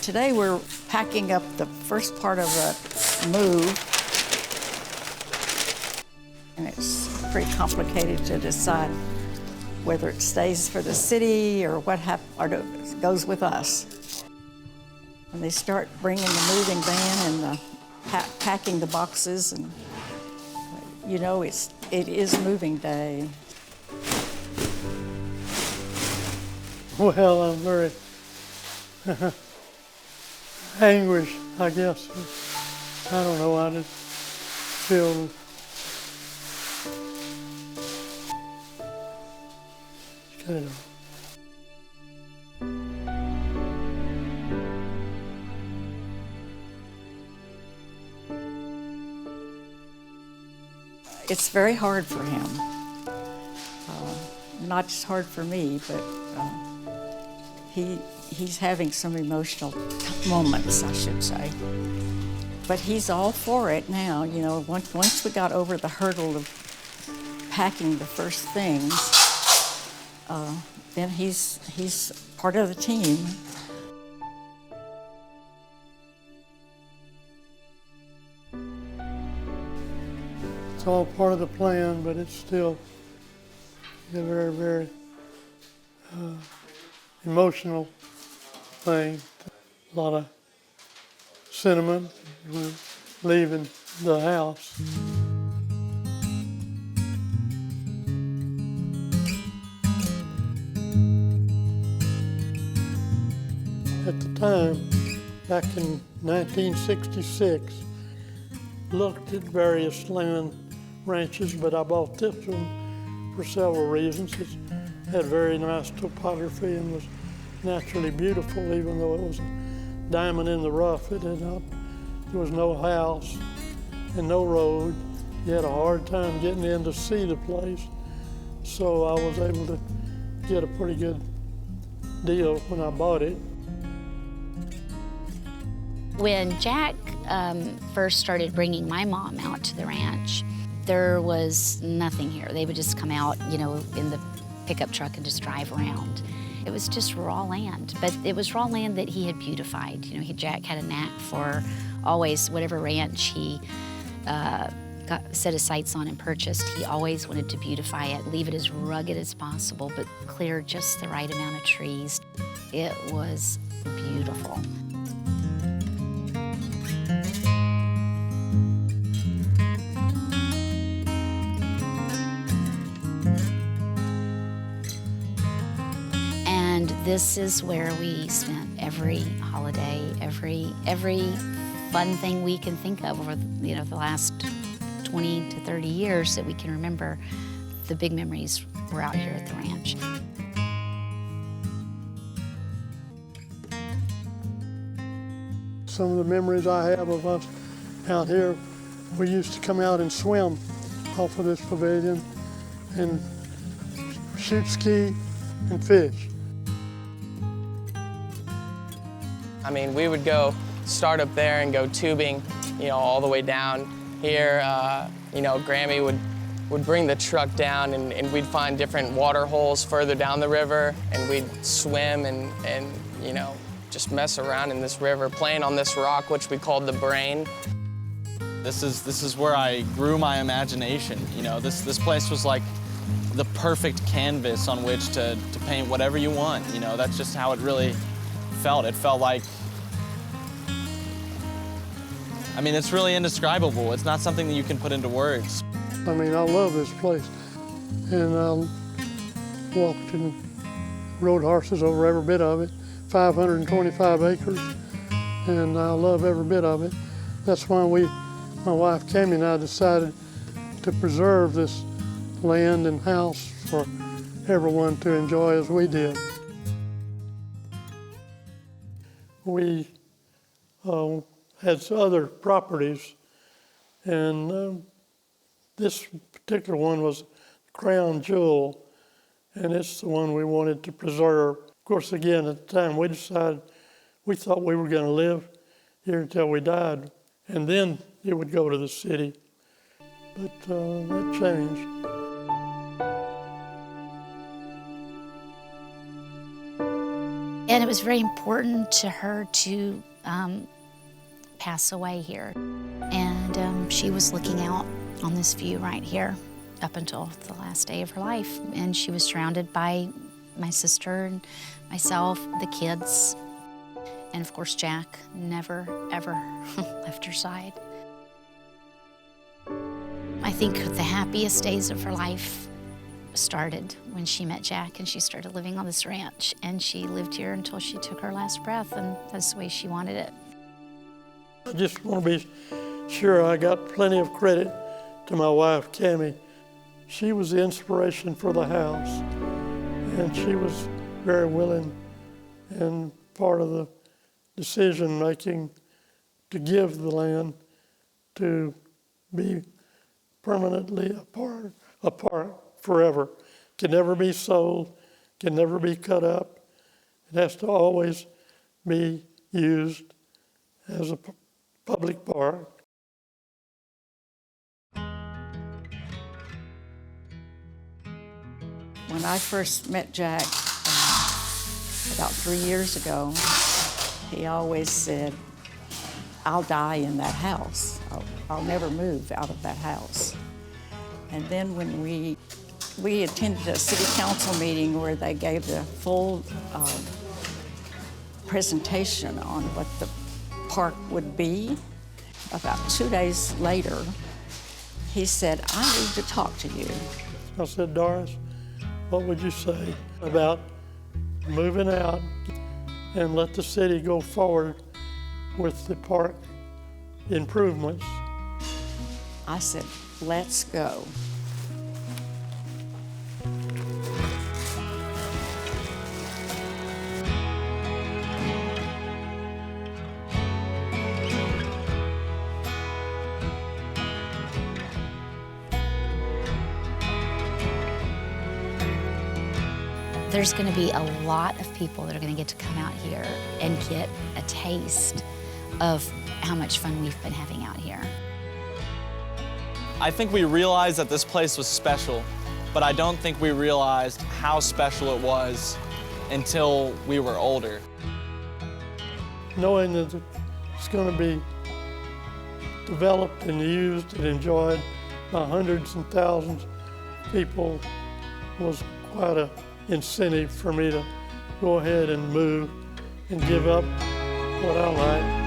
Today we're packing up the first part of a move, and it's pretty complicated to decide whether it stays for the city or goes with us. When they start bringing the moving van and the packing the boxes, and you know it is moving day. Well, I'm very anguished, I guess. I don't know, I just feel kind of. It's very hard for him. Not just hard for me, but he's having some emotional moments, I should say. But he's all for it now. You know, once we got over the hurdle of packing the first things, then he's part of the team. It's all part of the plan, but it's still a very, very emotional thing. A lot of sentiment. We're leaving the house. At the time, back in 1966, looked at various land ranches, but I bought this one for several reasons. It had very nice topography and was naturally beautiful, even though it was a diamond in the rough. There was no house and no road. You had a hard time getting in to see the place. So I was able to get a pretty good deal when I bought it. When Jack first started bringing my mom out to the ranch, there was nothing here. They would just come out, you know, in the pickup truck and just drive around. It was just raw land, but it was raw land that he had beautified. You know, Jack had a knack for always, whatever ranch he set his sights on and purchased, he always wanted to beautify it, leave it as rugged as possible, but clear just the right amount of trees. It was beautiful. And this is where we spent every holiday, every fun thing we can think of over the last 20 to 30 years that we can remember. The big memories were out here at the ranch. Some of the memories I have of us out here, we used to come out and swim off of this pavilion and shoot ski and fish. I mean, we would go start up there and go tubing, all the way down here. Grammy would bring the truck down and we'd find different water holes further down the river, and we'd swim and just mess around in this river, playing on this rock, which we called the brain. This is where I grew my imagination. This place was like the perfect canvas on which to paint whatever you want. That's just how it really felt. It felt like, it's really indescribable. It's not something that you can put into words. I love this place. And I walked and rode horses over every bit of it, 525 acres, and I love every bit of it. That's why my wife Cammy and I decided to preserve this land and house for everyone to enjoy as we did. We had some other properties, and this particular one was crown jewel, and it's the one we wanted to preserve. Of course, again, at the time we decided, we thought we were going to live here until we died, and then it would go to the city. But that changed. And it was very important to her to pass away here. And she was looking out on this view right here up until the last day of her life. And she was surrounded by my sister and myself, the kids, and of course Jack never, ever left her side. I think the happiest days of her life started when she met Jack and she started living on this ranch, and she lived here until she took her last breath, and that's the way she wanted it. I just want to be sure I got plenty of credit to my wife, Cammy. She was the inspiration for the house, and she was very willing and part of the decision-making to give the land to be permanently apart forever. Can never be sold, can never be cut up. It has to always be used as a public park. When I first met Jack about 3 years ago, he always said, "I'll die in that house. I'll never move out of that house." And then when we attended a city council meeting where they gave the full presentation on what the park would be, about 2 days later, he said, "I need to talk to you." I said, "Doris, what would you say about moving out and let the city go forward with the park improvements?" I said, "Let's go." There's going to be a lot of people that are going to get to come out here and get a taste of how much fun we've been having out here. I think we realized that this place was special, but I don't think we realized how special it was until we were older. Knowing that it's going to be developed and used and enjoyed by hundreds and thousands of people was quite an incentive for me to go ahead and move and give up what I like.